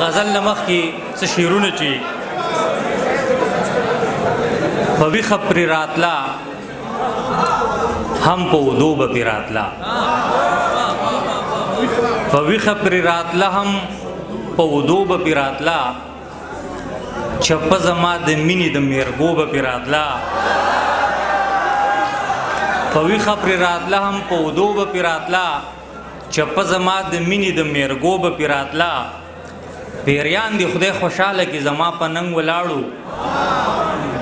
غزل نمخ کی څه شعرونه چې په ویښه پرې راتلا هم په ودو به پرې راتلا په ویښه پرې راتلا هم په ودو به پرې راتلا چپه زما د مینې د میرګو به پرې راتلا په ویښه پرې راتلا هم په ودو به پرې راتلا چپه زما د مینې د میرګو به پرې راتلا پیریان دی خدای خوشحاله کی زما په ننګ ولاړو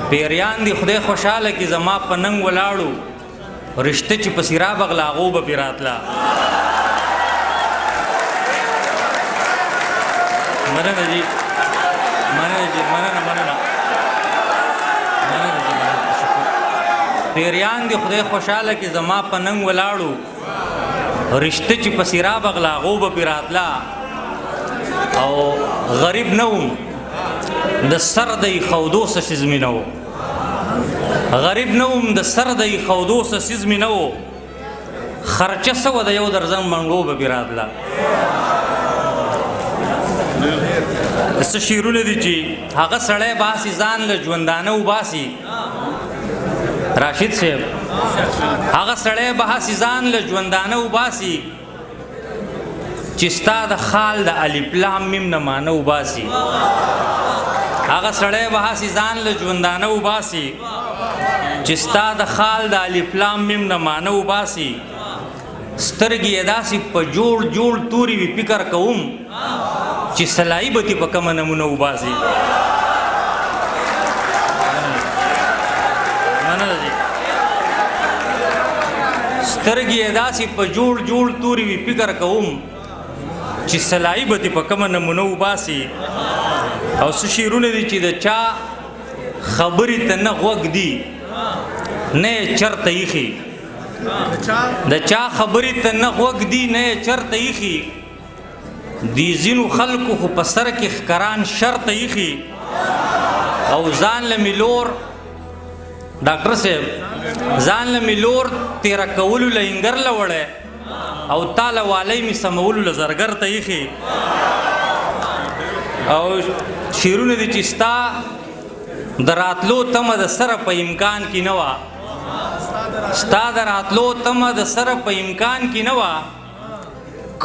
پیریان دی خدای خوشحاله کی زما په ننګ ولاړو رشته چې په سیرا بغلاغو به پرې راتلا مننه جی مننه پیریان دی خدای خوشحاله کی زما په ننګ ولاړو رشته چې په سیرا بغلاغو به پرې راتلا او غریب نوم د سر د خودو څه سیزمی نه و غریب نوم د سر د خودو څه سیزمی نه و خرچه سوه د یو درزن منګو به پرې راتله څه شعرونه دي چې هغه سړی باسي ځان له ژوندانه وباسي راشد صاحب هغه سړی باسي ځان له ژوندانه وباسي چې ستا د خال د الف لام میم نه معنی وباسي هغه سړی به هسې ځان له ژوندانه وباسي چې ستا د خال د الف لام میم نه معنی وباسي سترګې یې داسې په جوړ توري وي فکر کوم چې سلایي به تې په کومه نمونه وباسي سترګې یې داسې په جوړ توري وي فکر کوم چې سلایي به دې په کومه نمونه وباسي او څه شعرونه دي چې د چا خبرې ته نه غوږ دي نه یې چرته ایښي د چا خبرې ته نه غوږ دي نه یې چرته ایښي دي ځینو خلکو خو په سر کې ښکران شرطه ایښي او ځان له ملور ډاکټر صاحب ځان له ملور تیره کولو له انګر له وړی او تاله والی می سمولو له زرګر ته ایښي او شعرونه دي چې ستا د راتلو تمه د سره په امکان کې نه وه ستا د راتلو تمه د سره په امکان کې نه وه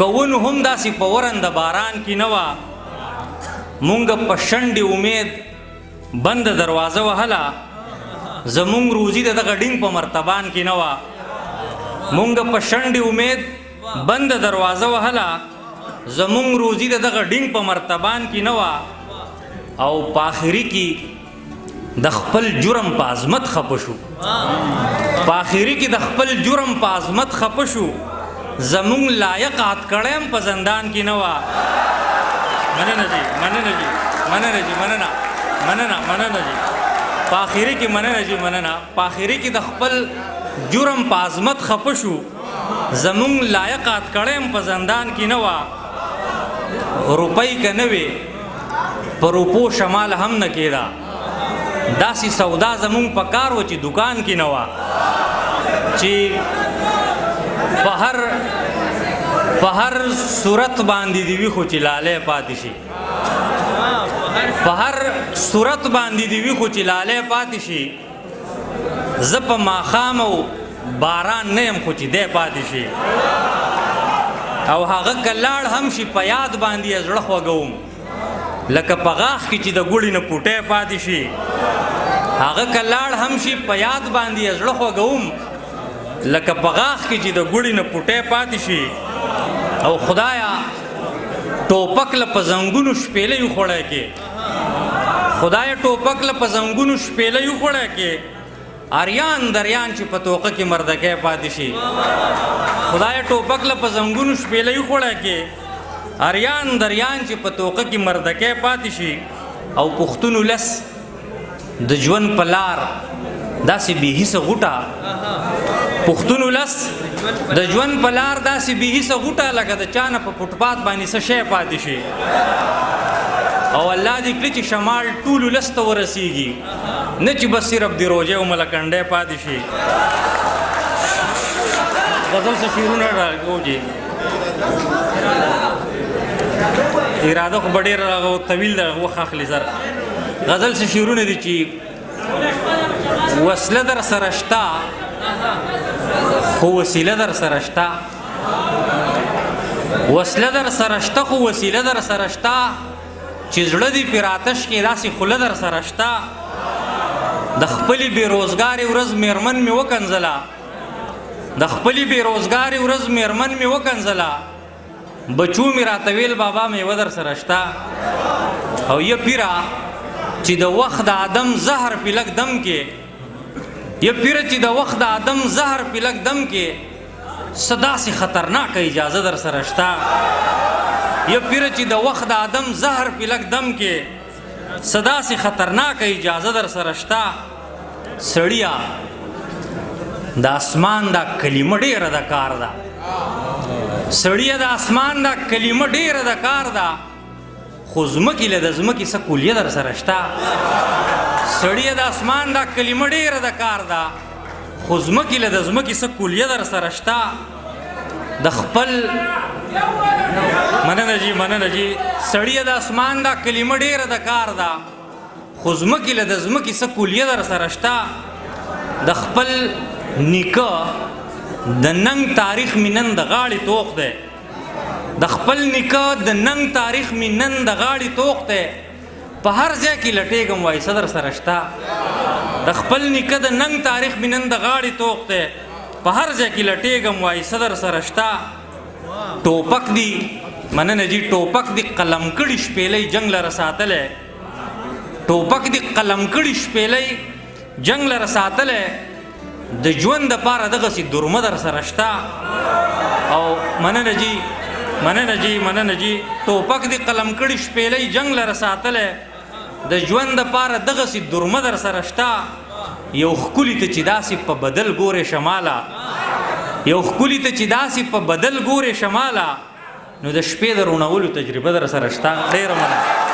کوون هم داسې په ورن د باران کې نه وه مونږ په شنډې امید بند دروازه وهله زمونږ روزي د دغه ډینګ په مرتبان کې نه وه مونږ په شنډې امید بند دروازه وهله زمونږ روزي د دغه ډینګ په مرتبان کې نه وه او په آخري کې د خپل جرم په عظمت خفه شو په آخري کې د خپل جرم په عظمت خفه شو زمونږ لایق هتکړی هم په زندان کې نه وه مننه جي په آخري کې مننه په آخري کې د خپل جرم په عظمت خفه شو زمونږ لایق هتکړی هم په زندان کې نه وه روپۍ که نه وې په روپو شمال هم نه کېده داسې سودا زمونږ په کار و چې دکان کې نه وه چې په هر صورت باندې دې وي خو چې لالی پاتې شي په هر صورت باندې دې وي خو چې لالی پاتې شي زه په ماښام او باران نه یم خو چې دی پاتې شي او هغه که لاړ هم شي په یاد باندې یې زړه خوږوم لکه په غاښ کې چې د ګوړي نه پوټی پاتې شي هغه که لاړ هم شي په یاد باندې یې زړه خوږوم لکه په غاښ کې چې د ګوړي نه پوټی پاتې شي او خدایا ټوپک له په زنګونو شپېلۍ وخوړی کې خدایا ټوپک له په زنګونو شپېلۍ وخوړی کې اریان دریان چې په توقه کې مردکی پاتې شي خدای ټوپک له په زنګونو شپېلۍ وخوړی کې اریان دریان چې په توقه کې مردکی پاتې شي او پښتونو لس د ژوند په لار داسې بېحیسه غوټه پښتونو لس د ژوند په لار داسې بېحیسه غوټه لکه د چا نه په فوټپات باندې څه شی پاتې شي او الله دې کړي چې شمال ټولو لس ته ورسیږي نه چې بس صرف د روژې او ملکنډۍ پاتې شي غزل څه شعرونه راکوجي اراده خو به ډېر طویل ده وخت اخلي سر غزل څه شعرونه دي چې وسله در سره شته خو وسیله در سره شته وسله در سره شته خو وسیله در سره شته چې زړه دې پرې آتش کې داسې خوله در سره شته د خپلې بېروزګارې ورځ مېرمن مې وکنځله د خپلې بېروزګارې ورځ مېرمن مې وکنځله بچو مې راته ویل بابا میوه در سره شته او یا پیره چې د وخت د آدم زهر پې لږ دم کې یا پیره چې د وخت د آدم زهر پې لږ دم کې څه داسې خطرناکه اجازه در سره شته یا پیره چې د وخت د آدم زهر پې لږ دم کې څه داسې خطرناکه اجازه در سره شته سړیه د اسمان دا کلمه ډېره د کار ده سړیه د اسمان دا کلمه ډېره د کار ده خو ځمکې له د ځمکې څه کولیه در سره شته سړیه د اسمان دا کلمه ډېره د کار ده خو ځمکې له د ځمکې څه کولیه در سره شته د خپل مننه جي سړیه د اسمان دا کلمه ډېره د کار ده خو ځمکې له د ځمکې څه کولیه در سره شته د خپل نیکه د ننګ تاریخ مې نن د غاړې توق دی د خپل نیکه د ننګ تاریخ مې نن د غاړې توق دی په هر ځای کې لټېږم وایي څه در سره شته د خپل نیکه د ننګ تاریخ مې نن د غاړې توق دی په هر ځای کې لټېږم وایي څه در سره شته ټوپک دی مننه جي ټوپک دی قلم کړي شپېلۍ جنګ لره ساتلی ټوپک دی قلم کړي شپېلۍ جنګ لره ساتلی د ژوند دپاره دغسې درمه در سره شته او مننه جي ټوپک دی قلم کړي شپېلۍ جنګ لره ساتلی د ژوند دپاره دغسې درمه در سره شته یو ښکلي ته چې داسې په بدل ګورې شماله یو ښکلي ته چې داسې په بدل ګورې شماله نو د شپې د روڼولو تجربه در سره شته ډېره مننه